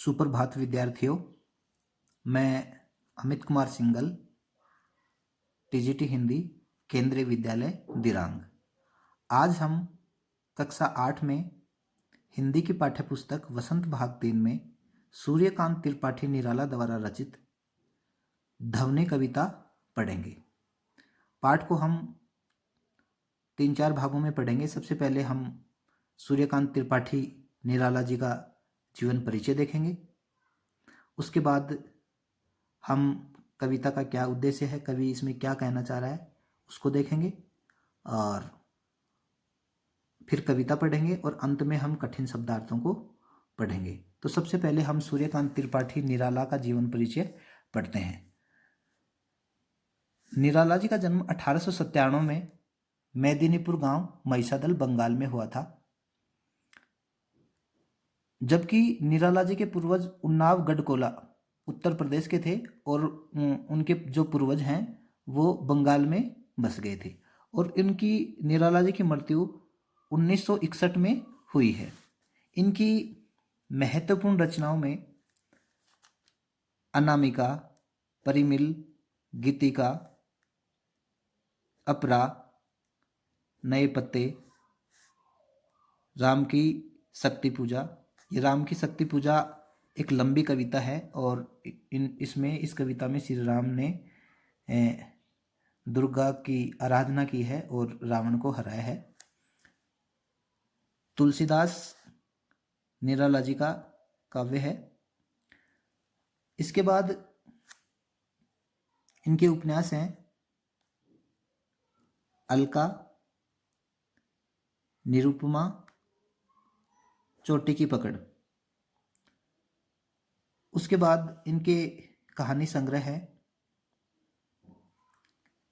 सुप्रभात विद्यार्थियों। मैं अमित कुमार सिंगल, टीजीटी हिंदी, केंद्रीय विद्यालय दिरांग। आज हम कक्षा 8 में हिंदी की पाठ्यपुस्तक वसंत भाग 3 में सूर्यकांत त्रिपाठी निराला द्वारा रचित ध्वनि कविता पढ़ेंगे। पाठ को हम 3-4 भागों में पढ़ेंगे। सबसे पहले हम सूर्यकांत त्रिपाठी निराला जी का जीवन परिचय देखेंगे। उसके बाद हम कविता का क्या उद्देश्य है, कवि इसमें क्या कहना चाह रहा है, उसको देखेंगे और फिर कविता पढ़ेंगे और अंत में हम कठिन शब्दार्थों को पढ़ेंगे। तो सबसे पहले हम सूर्यकांत त्रिपाठी निराला का जीवन परिचय पढ़ते हैं। निराला जी का जन्म 1897 में मेदिनीपुर गांव महिषादल बंगाल में हुआ था, जबकि निराला जी के पूर्वज उन्नाव गढ़कोला उत्तर प्रदेश के थे और उनके जो पूर्वज हैं वो बंगाल में बस गए थे और इनकी निराला जी की मृत्यु 1961 में हुई है। इनकी महत्वपूर्ण रचनाओं में अनामिका, परिमिल, गीतिका, अपरा, नए पत्ते, राम की शक्ति पूजा। ये राम की शक्ति पूजा एक लंबी कविता है और इस कविता में श्री राम ने दुर्गा की आराधना की है और रावण को हराया है। तुलसीदास निराला जी का काव्य है। इसके बाद इनके उपन्यास हैं अलका, निरुपमा, चोटी की पकड़। उसके बाद इनके कहानी संग्रह है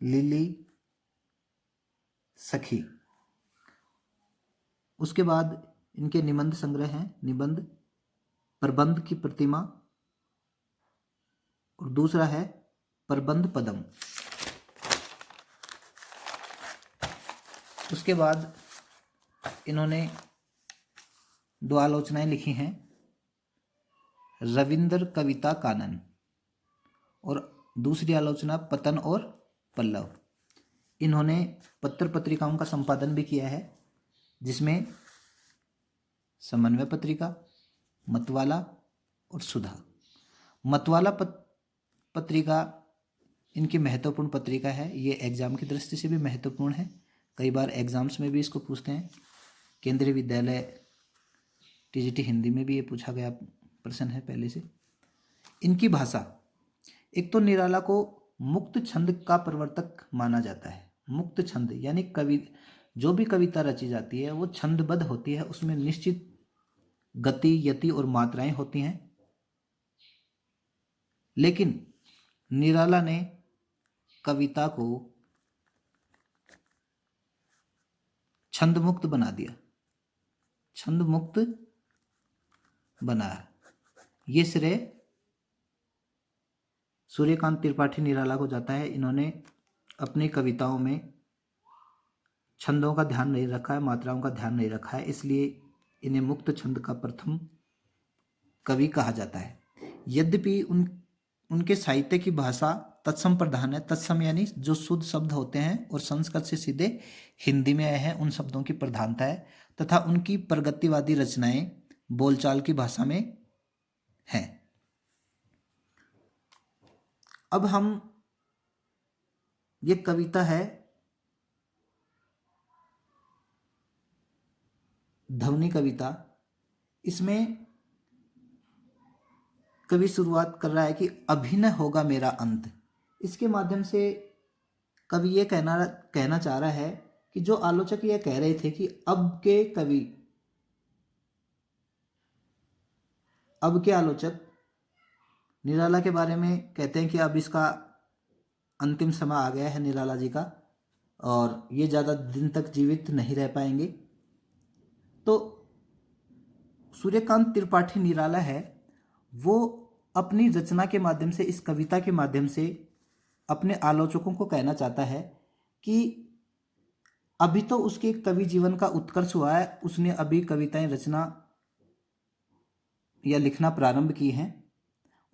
लिली, सखी। उसके बाद इनके निबंध संग्रह हैं निबंध, प्रबंध की प्रतिमा और दूसरा है प्रबंध पदम। उसके बाद इन्होंने 2 आलोचनाएं लिखी हैं, रविंद्र कविता कानन और दूसरी आलोचना पतन और पल्लव। इन्होंने पत्र पत्रिकाओं का संपादन भी किया है, जिसमें समन्वय पत्रिका, मतवाला और सुधा। मतवाला पत्रिका इनकी महत्वपूर्ण पत्रिका है। ये एग्जाम की दृष्टि से भी महत्वपूर्ण है, कई बार एग्जाम्स में भी इसको पूछते हैं। केंद्रीय विद्यालय टीजीटी हिंदी में भी ये पूछा गया प्रश्न है पहले से। इनकी भाषा, एक तो निराला को मुक्त छंद का प्रवर्तक माना जाता है। मुक्त छंद यानी जो भी कविता रची जाती है वो छंदबद्ध होती है, उसमें निश्चित गति, यति और मात्राएं होती हैं। लेकिन निराला ने कविता को छंद मुक्त बना दिया, छंद मुक्त बनाया। ये श्रेय सूर्यकांत त्रिपाठी निराला को जाता है। इन्होंने अपनी कविताओं में छंदों का ध्यान नहीं रखा है, मात्राओं का ध्यान नहीं रखा है, इसलिए इन्हें मुक्त छंद का प्रथम कवि कहा जाता है। यद्यपि उनके साहित्य की भाषा तत्सम प्रधान है। तत्सम यानी जो शुद्ध शब्द होते हैं और संस्कृत से सीधे हिंदी में आए हैं उन शब्दों की प्रधानता है, तथा उनकी प्रगतिवादी रचनाएं बोलचाल की भाषा में हैं। अब हम ये कविता है ध्वनि कविता। इसमें कवि शुरुआत कर रहा है कि अभी न होगा मेरा अंत। इसके माध्यम से कवि ये कहना चाह रहा है कि जो आलोचक ये कह रहे थे कि अब के आलोचक निराला के बारे में कहते हैं कि अब इसका अंतिम समय आ गया है निराला जी का और ये ज़्यादा दिन तक जीवित नहीं रह पाएंगे। तो सूर्यकांत त्रिपाठी निराला है, वो अपनी रचना के माध्यम से, इस कविता के माध्यम से अपने आलोचकों को कहना चाहता है कि अभी तो उसके कवि जीवन का उत्कर्ष हुआ है, उसने अभी कविताएं रचना या लिखना प्रारंभ की हैं,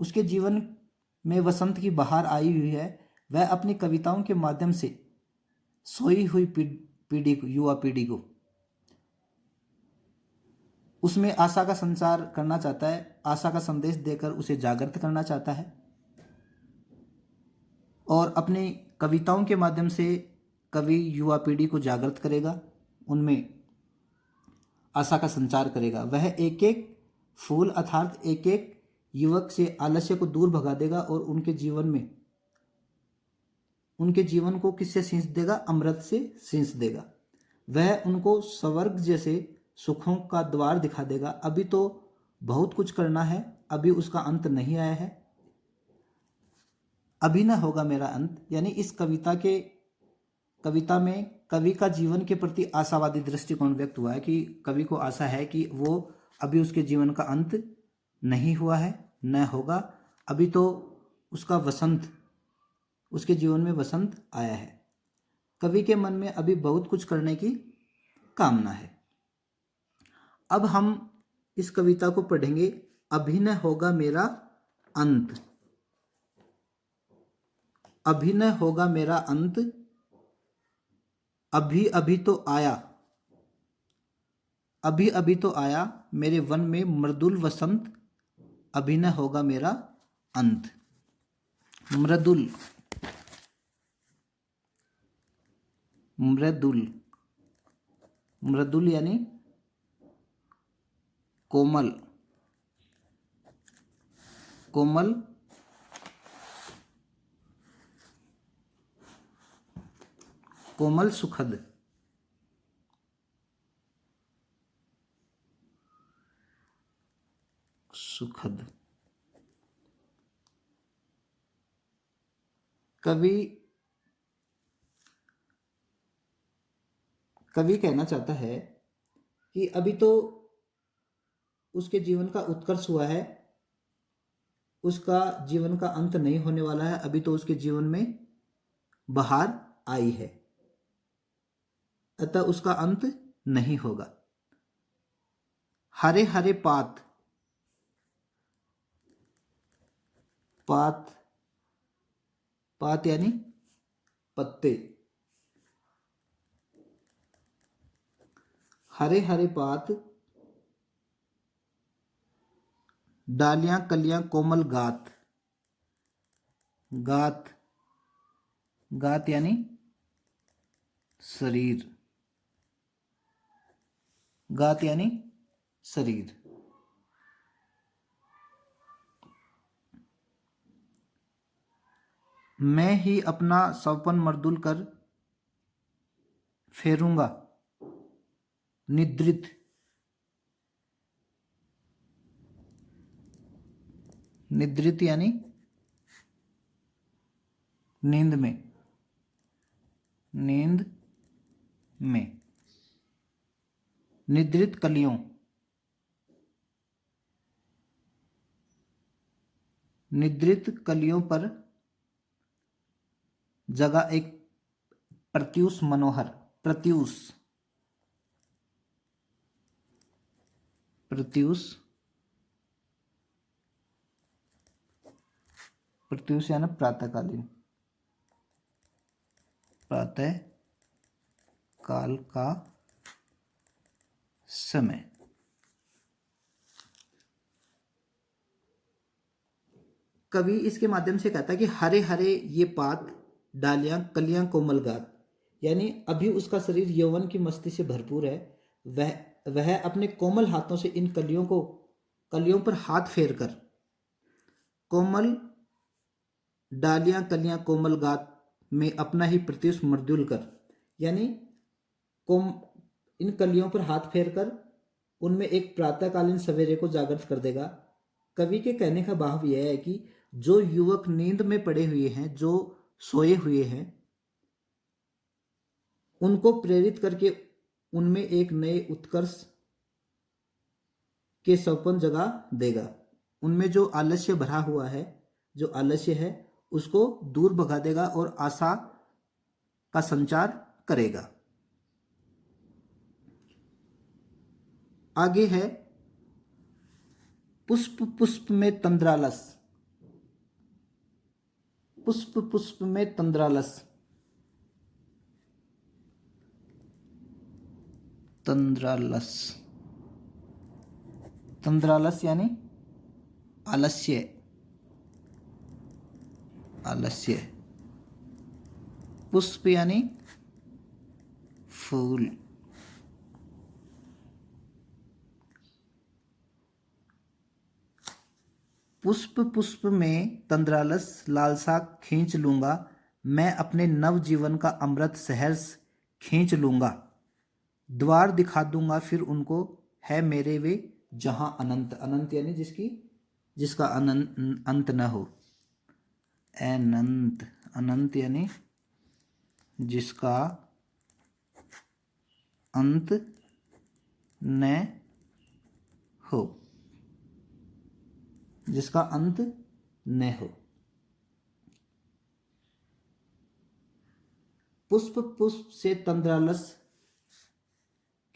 उसके जीवन में वसंत की बहार आई हुई है, वह अपनी कविताओं के माध्यम से सोई हुई पीढ़ी को, युवा पीढ़ी को उसमें आशा का संचार करना चाहता है, आशा का संदेश देकर उसे जागृत करना चाहता है और अपनी कविताओं के माध्यम से कवि युवा पीढ़ी को जागृत करेगा, उनमें आशा का संचार करेगा। वह एक एक फूल अर्थात एक एक युवक से आलस्य को दूर भगा देगा और उनके जीवन को किससे सींच देगा? अमृत से सींच देगा। वह उनको स्वर्ग जैसे सुखों का द्वार दिखा देगा। अभी तो बहुत कुछ करना है, अभी उसका अंत नहीं आया है। अभी न होगा मेरा अंत, यानी इस कविता में कवि का जीवन के प्रति आशावादी दृष्टिकोण व्यक्त हुआ है कि कवि को आशा है कि वो अभी उसके जीवन का अंत नहीं हुआ है, न होगा। अभी तो उसका वसंत, उसके जीवन में वसंत आया है। कवि के मन में अभी बहुत कुछ करने की कामना है। अब हम इस कविता को पढ़ेंगे। अभी न होगा मेरा अंत, अभी न होगा मेरा अंत, अभी अभी तो आया, अभी अभी तो आया मेरे वन में मृदुल वसंत, अभी न होगा मेरा अंत। मृदुल, मृदुल, मृदुल यानी कोमल, कोमल, कोमल सुखद, सुखद। कवि कहना चाहता है कि अभी तो उसके जीवन का उत्कर्ष हुआ है, उसका जीवन का अंत नहीं होने वाला है। अभी तो उसके जीवन में बहार आई है, अतः उसका अंत नहीं होगा। हरे हरे पात, पात, पात यानी पत्ते, हरे हरे पात, डालियां कलियां कोमल गात, गात, गात यानी शरीर, गात यानी शरीर। मैं ही अपना सौपन मर्दुल कर फेरूंगा निद्रित, निद्रित यानी नींद में, नींद में, निद्रित कलियों, निद्रित कलियों पर जगा एक प्रत्यूष मनोहर, प्रत्यूष, प्रत्यूष, प्रत्यूष यानी प्रातःकालीन, प्रातः काल का समय। कवि इसके माध्यम से कहता है कि हरे हरे ये पात, डालियां कलियां कोमल गात, यानी अभी उसका शरीर यौवन की मस्ती से भरपूर है। वह अपने कोमल हाथों से इन कलियों पर हाथ फेर कर, कोमल डालियां कलियां कोमल गात में अपना ही प्रत्युष मर्दुल कर, यानी इन कलियों पर हाथ फेर कर उनमें एक प्रातःकालीन सवेरे को जागृत कर देगा। कवि के कहने का भाव यह है कि जो युवक नींद में पड़े हुए हैं, जो सोए हुए हैं, उनको प्रेरित करके उनमें एक नए उत्कर्ष के सौपन जगा देगा। उनमें जो आलस्य भरा हुआ है, जो आलस्य है, उसको दूर भगा देगा और आशा का संचार करेगा। आगे है पुष्प पुष्प में तंद्रालस, पुष्प पुष्प में तंद्रालस, तंद्रालस, तंद्रालस यानी आलस्य, आलस्य। पुष्प यानी फूल। पुष्प पुष्प में तंद्रालस लालसा खींच लूंगा, मैं अपने नव जीवन का अमृत सहर्ष खींच लूंगा। द्वार दिखा दूंगा फिर उनको, है मेरे वे जहां अनंत, अनंत यानी जिसका अंत न हो। अनंत, अनंत यानी जिसका अंत न हो, जिसका अंत न हो। पुष्प पुष्प से तंद्रालस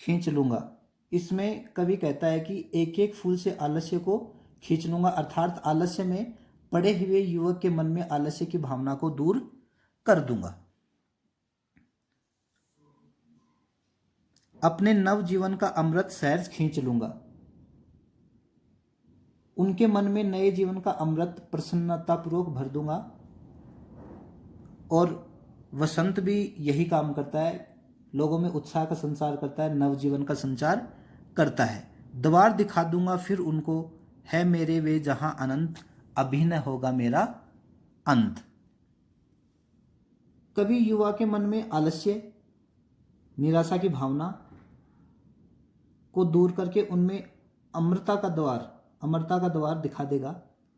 खींच लूंगा, इसमें कवि कहता है कि एक एक फूल से आलस्य को खींच लूंगा, अर्थात आलस्य में पड़े हुए युवक के मन में आलस्य की भावना को दूर कर दूंगा। अपने नव जीवन का अमृत सहर्ष खींच लूंगा, उनके मन में नए जीवन का अमृत प्रसन्नतापूर्वक भर दूंगा। और वसंत भी यही काम करता है, लोगों में उत्साह का संचार करता है, नवजीवन का संचार करता है। द्वार दिखा दूंगा फिर उनको, है मेरे वे जहां अनंत, अभी न होगा मेरा अंत। कभी युवा के मन में आलस्य, निराशा की भावना को दूर करके उनमें अमृता का द्वार, अमरता का द्वार दिखा देगा।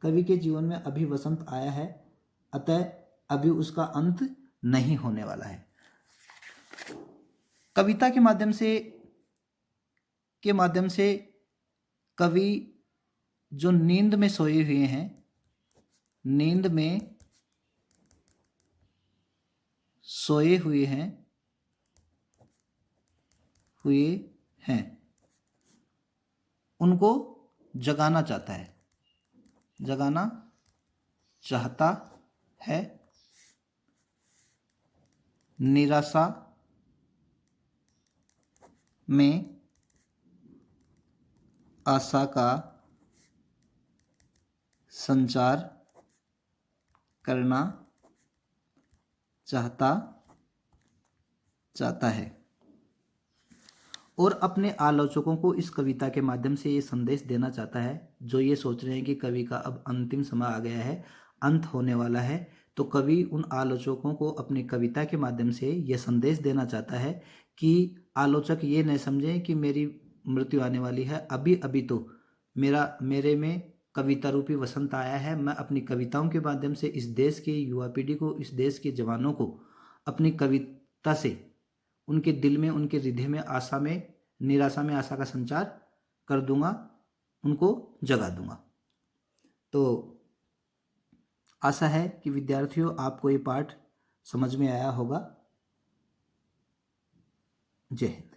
कवि के जीवन में अभी वसंत आया है, अतः अभी उसका अंत नहीं होने वाला है। कविता के माध्यम से कवि जो नींद में सोए हुए हैं, नींद में सोए हुए हैं उनको जगाना चाहता है, जगाना चाहता है। निराशा में आशा का संचार करना चाहता है। और अपने आलोचकों को इस कविता के माध्यम से ये संदेश देना चाहता है, जो ये सोच रहे हैं कि कवि का अब अंतिम समय आ गया है, अंत होने वाला है, तो कवि उन आलोचकों को अपनी कविता के माध्यम से यह संदेश देना चाहता है कि आलोचक ये न समझें कि मेरी मृत्यु आने वाली है, अभी अभी तो मेरे में कविता रूपी वसंत आया है। मैं अपनी कविताओं के माध्यम से इस देश की युवा पीढ़ी को, इस देश के जवानों को अपनी कविता से उनके दिल में, उनके हृदय में आशा में, निराशा में आशा का संचार कर दूंगा, उनको जगा दूंगा। तो आशा है कि विद्यार्थियों आपको ये पाठ समझ में आया होगा। जय हिंद।